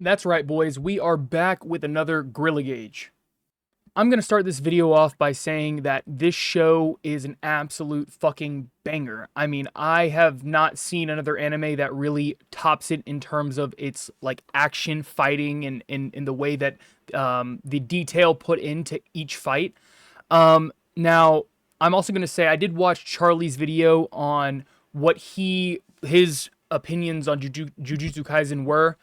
That's right, boys. We are back with another Grilla Gauge. I'm going to start this video off by saying that this show is an absolute fucking banger. I mean, I have not seen another anime that really tops it in terms of its like action fighting and in the way that the detail put into each fight. Now, I'm also going to say I did watch Charlie's video on what his opinions on Jujutsu Kaisen were,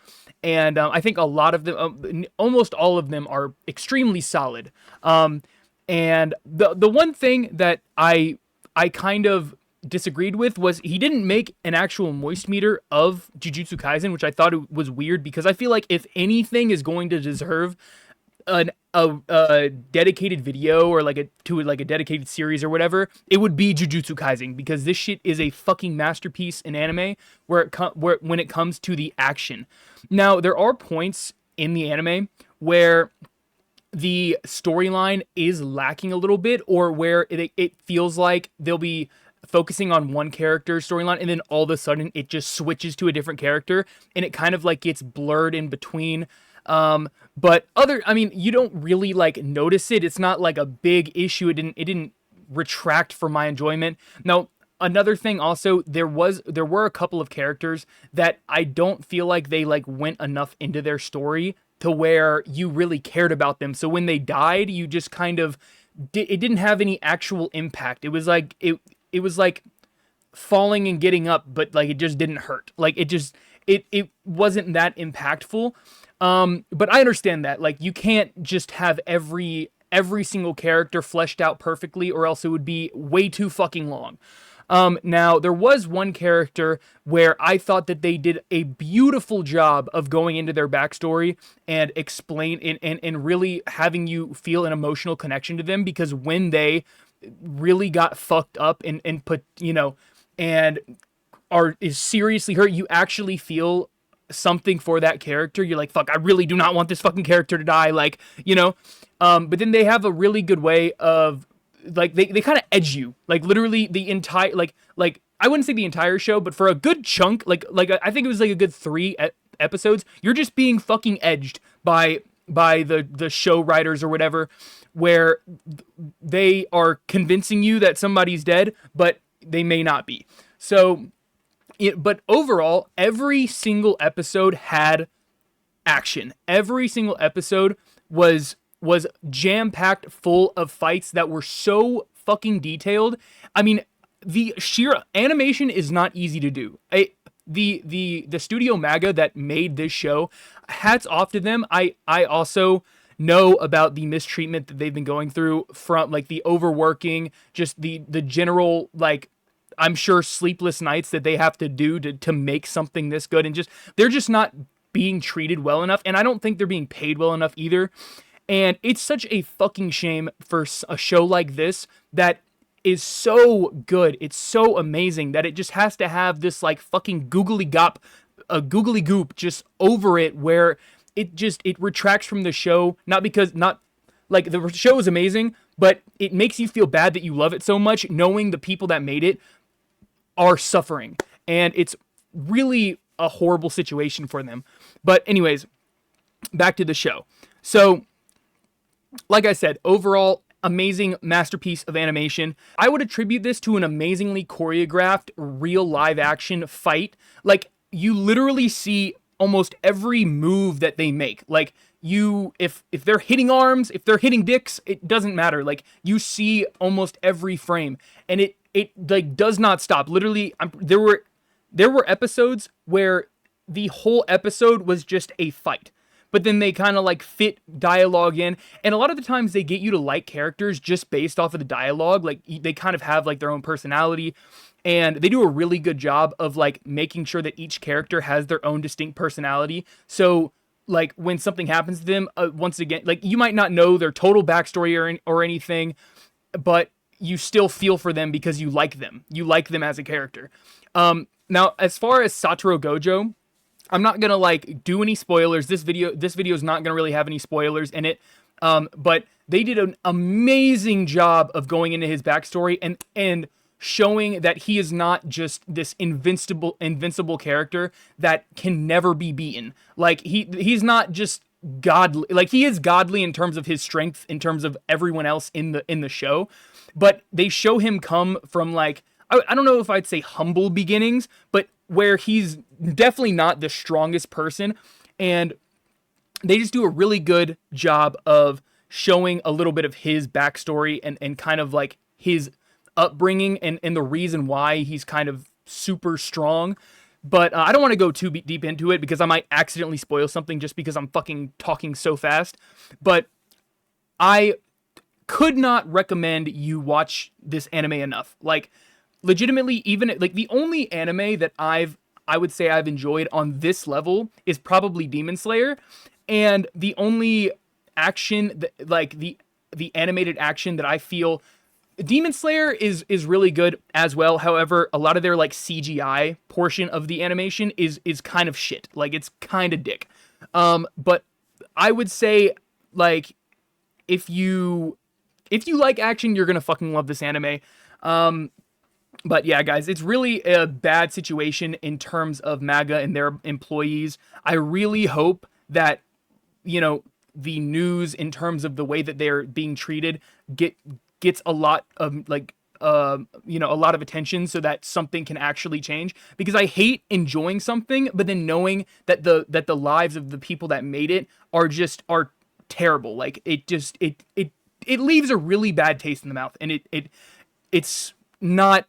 and I think a lot of them, almost all of them, are extremely solid. And the one thing that I kind of disagreed with was he didn't make an actual moist meter of Jujutsu Kaisen, which I thought it was weird because I feel like if anything is going to deserve a dedicated video or like a dedicated series or whatever, it would be Jujutsu Kaisen because this shit is a fucking masterpiece in anime where when it comes to the action. Now there are points in the anime where the storyline is lacking a little bit, or where it feels like they'll be focusing on one character's storyline and then all of a sudden it just switches to a different character and it kind of like gets blurred in between. But I mean, you don't really like notice it. It's not like a big issue. It didn't retract from my enjoyment. Now, another thing also, there were a couple of characters that I don't feel like they like went enough into their story to where you really cared about them. So when they died, you just kind of it didn't have any actual impact. It was like falling and getting up, but like it just didn't hurt. Like it wasn't that impactful. But I understand that like you can't just have every single character fleshed out perfectly, or else it would be way too fucking long. Now there was one character where I thought that they did a beautiful job of going into their backstory and explain and really having you feel an emotional connection to them, because when they really got fucked up and put, and is seriously hurt, you actually feel something for that character. You're like, fuck, I really do not want this fucking character to die, like, but then they have a really good way of like they kind of edge you, like literally the entire like I wouldn't say the entire show, but for a good chunk, like I think it was like a good three episodes, you're just being fucking edged by the show writers or whatever, where they are convincing you that somebody's dead, but they may not be. So but overall, every single episode had action. Every single episode was jam-packed full of fights that were so fucking detailed. I mean, the sheer animation is not easy to do. The studio Maga that made this show, hats off to them. I also know about the mistreatment that they've been going through, from like the overworking, just the general, like, I'm sure sleepless nights that they have to do to make something this good, and just they're just not being treated well enough, and I don't think they're being paid well enough either. And it's such a fucking shame for a show like this that is so good, it's so amazing, that it just has to have this like fucking googly goop just over it, where it retracts from the show, not like the show is amazing, but it makes you feel bad that you love it so much, knowing the people that made it are suffering, and it's really a horrible situation for them. But anyways, back to the show. So, like I said, overall, amazing masterpiece of animation. I would attribute this to an amazingly choreographed, real live action fight. Like, you literally see almost every move that they make. Like, if they're hitting arms, if they're hitting dicks, it doesn't matter. Like, you see almost every frame, and it like does not stop. Literally, there were episodes where the whole episode was just a fight, but then they kind of like fit dialogue in, and a lot of the times they get you to like characters just based off of the dialogue. Like, they kind of have like their own personality, and they do a really good job of like making sure that each character has their own distinct personality. So like when something happens to them, once again, like you might not know their total backstory or anything, but you still feel for them because you like them. You like them as a character. Now, as far as Satoru Gojo, I'm not gonna like do any spoilers. This video is not gonna really have any spoilers in it. But they did an amazing job of going into his backstory, and showing that he is not just this invincible character that can never be beaten. Like he's not just godly. Like he is godly in terms of his strength, in terms of everyone else in the show, but they show him come from like, I don't know if I'd say humble beginnings, but where he's definitely not the strongest person, and they just do a really good job of showing a little bit of his backstory and kind of like his upbringing and the reason why he's kind of super strong. But I don't want to go too deep into it because I might accidentally spoil something just because I'm fucking talking so fast. But I could not recommend you watch this anime enough. Like, legitimately, even like the only anime that I would say I've enjoyed on this level is probably Demon Slayer, and the only action that, like the animated action that I feel Demon Slayer is really good as well. However, a lot of their like CGI portion of the animation is kind of shit. Like it's kind of dick. But I would say like if you like action, you're gonna fucking love this anime. But yeah, guys, it's really a bad situation in terms of MAGA and their employees. I really hope that, you know, the news in terms of the way that they're being treated gets a lot of like, you know, a lot of attention so that something can actually change. Because I hate enjoying something, but then knowing that the lives of the people that made it are terrible. Like it leaves a really bad taste in the mouth, and it's not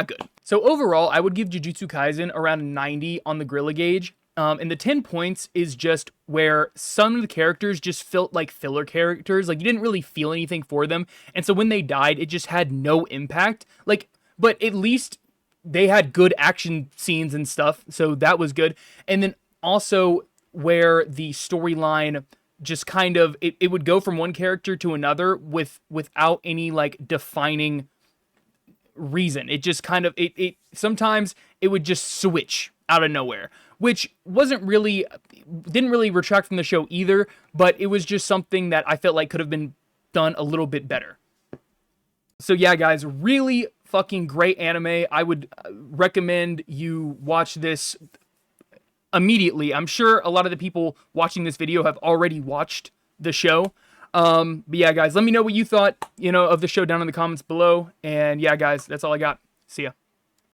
good. So overall, I would give Jujutsu Kaisen around a 90 on the Grilla gauge. And the 10 points is just where some of the characters just felt like filler characters. Like, you didn't really feel anything for them. And so when they died, it just had no impact. Like, but at least they had good action scenes and stuff. So that was good. And then also where the storyline just kind of, it would go from one character to another without any, like, defining reason. It just kind of, sometimes it would just switch out of nowhere, which didn't really retract from the show either, but it was just something that I felt like could have been done a little bit better. So yeah, guys, really fucking great anime. I would recommend you watch this immediately. I'm sure a lot of the people watching this video have already watched the show. But yeah, guys, let me know what you thought, you know, of the show down in the comments below. And yeah, guys, that's all I got. See ya.